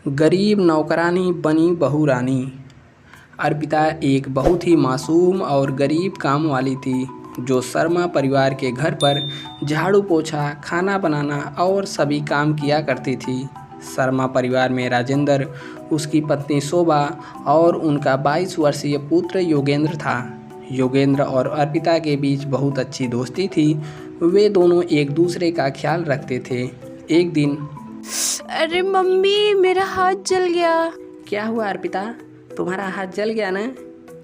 गरीब नौकरानी बनी बहू रानी। अर्पिता एक बहुत ही मासूम और गरीब काम वाली थी जो शर्मा परिवार के घर पर झाड़ू पोछा, खाना बनाना और सभी काम किया करती थी। शर्मा परिवार में राजेंद्र, उसकी पत्नी शोभा और उनका 22 वर्षीय पुत्र योगेंद्र था। योगेंद्र और अर्पिता के बीच बहुत अच्छी दोस्ती थी। वे दोनों एक दूसरे का ख्याल रखते थे। एक दिन, अरे मम्मी, मेरा हाथ जल गया। क्या हुआ अर्पिता, तुम्हारा हाथ जल गया ना?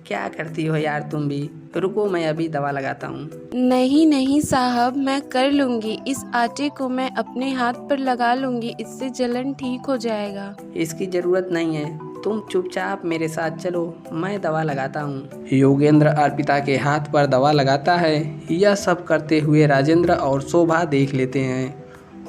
क्या करती हो यार तुम भी? रुको, मैं अभी दवा लगाता हूँ। नहीं नहीं साहब, मैं कर लूँगी। इस आटे को मैं अपने हाथ पर लगा लूँगी, इससे जलन ठीक हो जाएगा। इसकी ज़रूरत नहीं है, तुम चुपचाप मेरे साथ चलो, मैं दवा लगाता हूँ। योगेंद्र अर्पिता के हाथ पर दवा लगाता है। यह सब करते हुए राजेंद्र और शोभा देख लेते हैं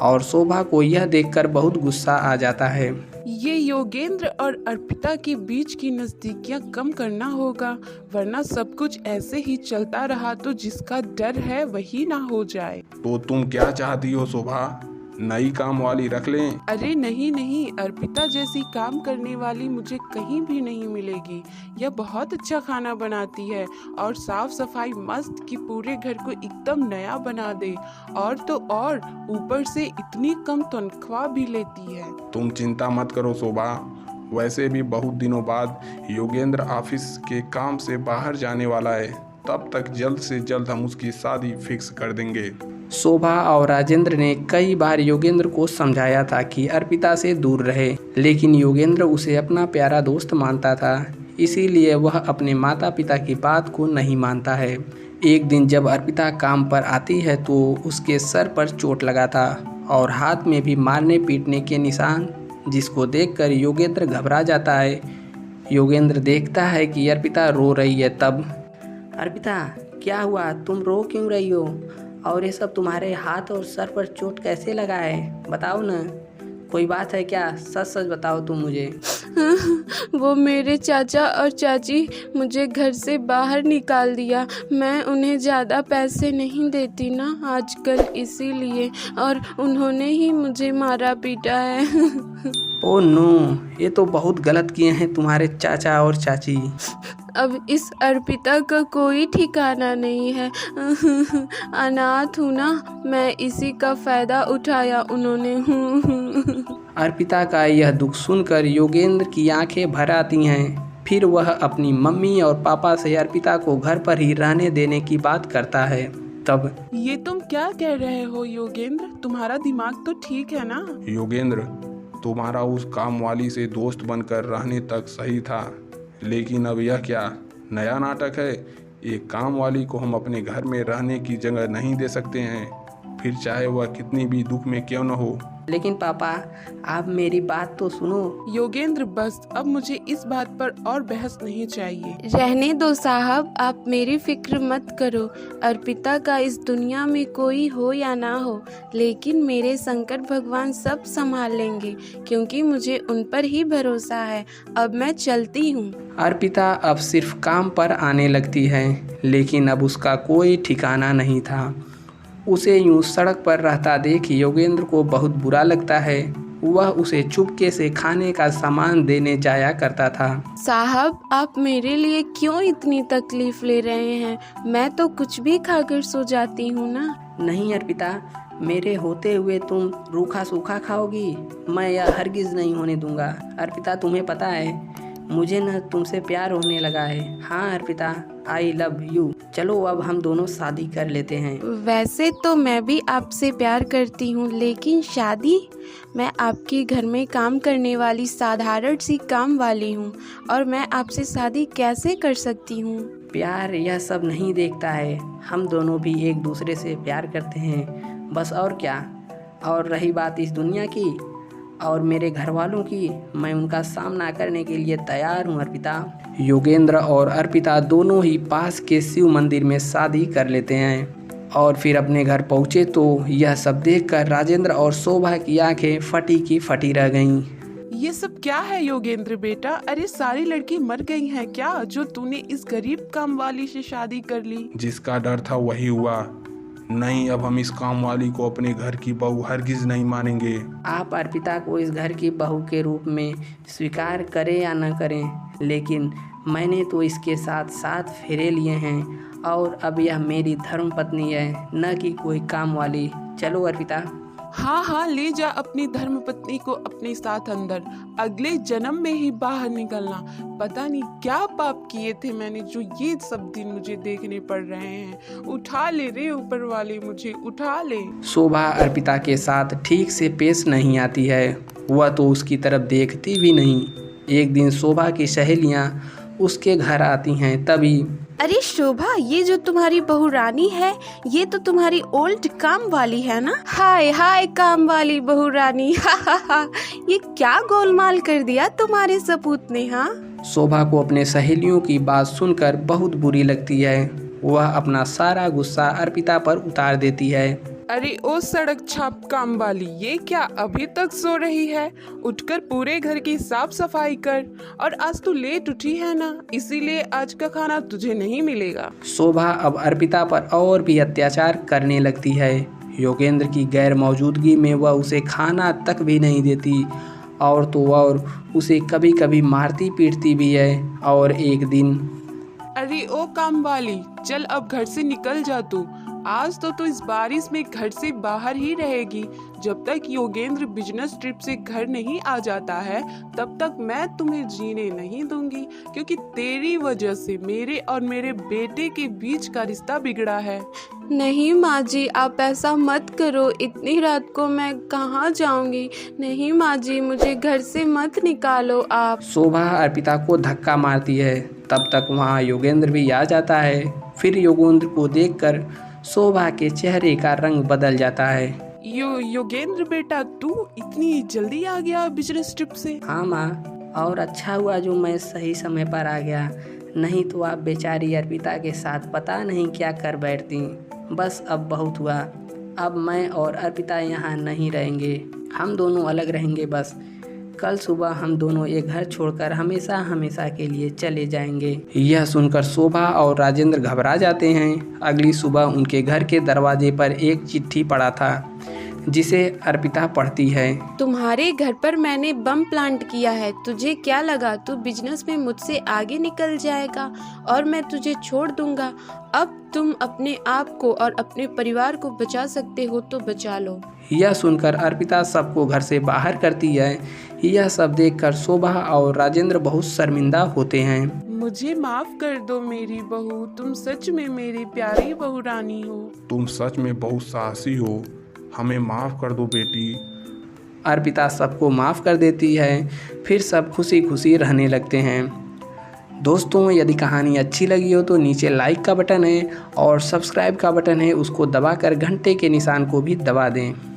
और शोभा को यह देखकर बहुत गुस्सा आ जाता है। ये योगेंद्र और अर्पिता के बीच की नजदीकियां कम करना होगा, वरना सब कुछ ऐसे ही चलता रहा तो जिसका डर है वही ना हो जाए। तो तुम क्या चाहती हो शोभा? नई काम वाली रख लें? अरे नहीं नहीं, अर्पिता जैसी काम करने वाली मुझे कहीं भी नहीं मिलेगी। यह बहुत अच्छा खाना बनाती है और साफ सफाई मस्त कि पूरे घर को एकदम नया बना दे। और तो और ऊपर से इतनी कम तनख्वाह भी लेती है। तुम चिंता मत करो शोभा, वैसे भी बहुत दिनों बाद योगेंद्र ऑफिस के काम से बाहर जाने वाला है, तब तक जल्द से जल्द हम उसकी शादी फिक्स कर देंगे। शोभा और राजेंद्र ने कई बार योगेंद्र को समझाया था कि अर्पिता से दूर रहे, लेकिन योगेंद्र उसे अपना प्यारा दोस्त मानता था, इसीलिए वह अपने माता पिता की बात को नहीं मानता है। एक दिन जब अर्पिता काम पर आती है तो उसके सर पर चोट लगा था और हाथ में भी मारने पीटने के निशान, जिसको देखकर योगेंद्र घबरा जाता है। योगेंद्र देखता है कि अर्पिता रो रही है। तब, अर्पिता क्या हुआ, तुम रो क्यों रही हो? और ये सब तुम्हारे हाथ और सर पर चोट कैसे लगा है? बताओ ना, कोई बात है क्या? सच सच बताओ तुम मुझे। वो मेरे चाचा और चाची मुझे घर से बाहर निकाल दिया। मैं उन्हें ज़्यादा पैसे नहीं देती ना आजकल, इसीलिए, और उन्होंने ही मुझे मारा पीटा है। ओह नो, ये तो बहुत गलत किए हैं तुम्हारे चाचा और चाची। अब इस अर्पिता का कोई ठिकाना नहीं है। अनाथ हूँ ना मैं, इसी का फ़ायदा उठाया उन्होंने। अर्पिता का यह दुख सुनकर योगेंद्र की आंखें भर आती हैं। फिर वह अपनी मम्मी और पापा से अर्पिता को घर पर ही रहने देने की बात करता है। तब, ये तुम क्या कह रहे हो योगेंद्र? तुम्हारा दिमाग तो ठीक है ना? योगेंद्र, तुम्हारा उस काम वाली से दोस्त बनकर रहने तक सही था, लेकिन अब यह क्या नया नाटक है? एक काम वाली को हम अपने घर में रहने की जगह नहीं दे सकते हैं, फिर चाहे वह कितनी भी दुख में क्यों न हो। लेकिन पापा, आप मेरी बात तो सुनो। योगेंद्र बस, अब मुझे इस बात पर और बहस नहीं चाहिए। रहने दो साहब, आप मेरी फिक्र मत करो। अर्पिता का इस दुनिया में कोई हो या ना हो, लेकिन मेरे शंकर भगवान सब संभाल लेंगे, क्योंकि मुझे उन पर ही भरोसा है। अब मैं चलती हूँ। अर्पिता अब सिर्फ काम पर आने लगती है, लेकिन अब उसका कोई ठिकाना नहीं था। उसे यूं सड़क पर रहता देख योगेंद्र को बहुत बुरा लगता है। वह उसे चुपके से खाने का सामान देने जाया करता था। साहब, आप मेरे लिए क्यों इतनी तकलीफ ले रहे हैं? मैं तो कुछ भी खाकर सो जाती हूँ ना। नहीं अर्पिता, मेरे होते हुए तुम रूखा सूखा खाओगी? मैं यह हरगिज नहीं होने दूंगा। अर्पिता, तुम्हें पता है मुझे न तुमसे प्यार होने लगा है। हाँ अर्पिता, आई लव यू। चलो अब हम दोनों शादी कर लेते हैं। वैसे तो मैं भी आपसे प्यार करती हूँ, लेकिन शादी? मैं आपके घर में काम करने वाली साधारण सी काम वाली हूँ, और मैं आपसे शादी कैसे कर सकती हूँ? प्यार यह सब नहीं देखता है, हम दोनों भी एक दूसरे से प्यार करते हैं, बस और क्या। और रही बात इस दुनिया की और मेरे घर वालों की, मैं उनका सामना करने के लिए तैयार हूँ अर्पिता। योगेंद्र और अर्पिता दोनों ही पास के शिव मंदिर में शादी कर लेते हैं और फिर अपने घर पहुँचे तो यह सब देखकर राजेंद्र और शोभा की आंखें फटी की फटी रह गईं। ये सब क्या है योगेंद्र बेटा? अरे सारी लड़की मर गई हैं क्या, जो तूने इस गरीब काम वाली से शादी कर ली? जिसका डर था वही हुआ। नहीं, अब हम इस काम वाली को अपने घर की बहू हरगिज नहीं मानेंगे। आप अर्पिता को इस घर की बहू के रूप में स्वीकार करें या न करें, लेकिन मैंने तो इसके साथ 7 फेरे लिए हैं और अब यह मेरी धर्मपत्नी है, न कि कोई काम वाली। चलो अर्पिता। हाँ हाँ, ले जा अपनी धर्मपत्नी को अपने साथ अंदर। अगले जन्म में ही बाहर निकलना। पता नहीं क्या पाप किए थे मैंने जो ये सब दिन मुझे देखने पड़ रहे हैं। उठा ले रे ऊपर वाले, मुझे उठा ले। शोभा अर्पिता के साथ ठीक से पेश नहीं आती है, वह तो उसकी तरफ देखती भी नहीं। एक दिन शोभा की सहेलियां उसके घर आती हैं, तभी अरे शोभा, ये जो तुम्हारी बहू रानी है, ये तो तुम्हारी ओल्ड काम वाली है ना? हाय हाय काम वाली बहू रानी, हा हा हा, ये क्या गोलमाल कर दिया तुम्हारे सपूत ने? हाँ, शोभा को अपने सहेलियों की बात सुनकर बहुत बुरी लगती है। वह अपना सारा गुस्सा अर्पिता पर उतार देती है। अरे ओ सड़क छाप काम वाली, ये क्या अभी तक सो रही है? उठकर पूरे घर की साफ सफाई कर। और आज तू लेट उठी है ना, इसीलिए आज का खाना तुझे नहीं मिलेगा। शोभा अब अर्पिता पर और भी अत्याचार करने लगती है। योगेंद्र की गैर मौजूदगी में वह उसे खाना तक भी नहीं देती और तो और उसे कभी कभी मारती पीटती भी है। और एक दिन अरे ओ काम वाली, चल अब घर से निकल जा तू। आज तो इस बारिश में घर से बाहर ही रहेगी। जब तक योगेंद्र बिजनेस ट्रिप से घर नहीं आ जाता है, तब तक मैं तुम्हें जीने नहीं दूंगी, क्योंकि तेरी वजह से मेरे और मेरे बेटे के बीच का रिश्ता बिगड़ा है। नहीं माँ जी, आप ऐसा मत करो। इतनी रात को मैं कहाँ जाऊँगी? नहीं माँ जी, मुझे घर से मत निकालो आप। शोभा अर्पिता को धक्का मारती है, तब तक वहाँ योगेंद्र भी आ जाता है। फिर योगेंद्र को देखकर शोभा के चेहरे का रंग बदल जाता है। योगेंद्र बेटा, तू इतनी जल्दी आ गया बिजनेस ट्रिप से? हाँ माँ, और अच्छा हुआ जो मैं सही समय पर आ गया, नहीं तो आप बेचारी अर्पिता के साथ पता नहीं क्या कर बैठती। बस अब बहुत हुआ, अब मैं और अर्पिता यहाँ नहीं रहेंगे, हम दोनों अलग रहेंगे। बस कल सुबह हम दोनों ये घर छोड़कर हमेशा हमेशा के लिए चले जाएंगे। यह सुनकर शोभा और राजेंद्र घबरा जाते हैं। अगली सुबह उनके घर के दरवाजे पर एक चिट्ठी पड़ा था, जिसे अर्पिता पढ़ती है। तुम्हारे घर पर मैंने बम प्लांट किया है। तुझे क्या लगा तू बिजनेस में मुझसे आगे निकल जाएगा और मैं तुझे छोड़ दूंगा? अब तुम अपने आप को और अपने परिवार को बचा सकते हो तो बचा लो। यह सुनकर अर्पिता सबको घर से बाहर करती है। यह सब देखकर शोभा और राजेंद्र बहुत शर्मिंदा होते हैं। मुझे माफ कर दो मेरी बहू, तुम सच में मेरी प्यारी बहू रानी हो। तुम सच में बहुत साहसी हो, हमें माफ़ कर दो बेटी। अर्पिता सबको माफ़ कर देती है। फिर सब खुशी खुशी रहने लगते हैं। दोस्तों, यदि कहानी अच्छी लगी हो तो नीचे लाइक का बटन है और सब्सक्राइब का बटन है, उसको दबाकर घंटे के निशान को भी दबा दें।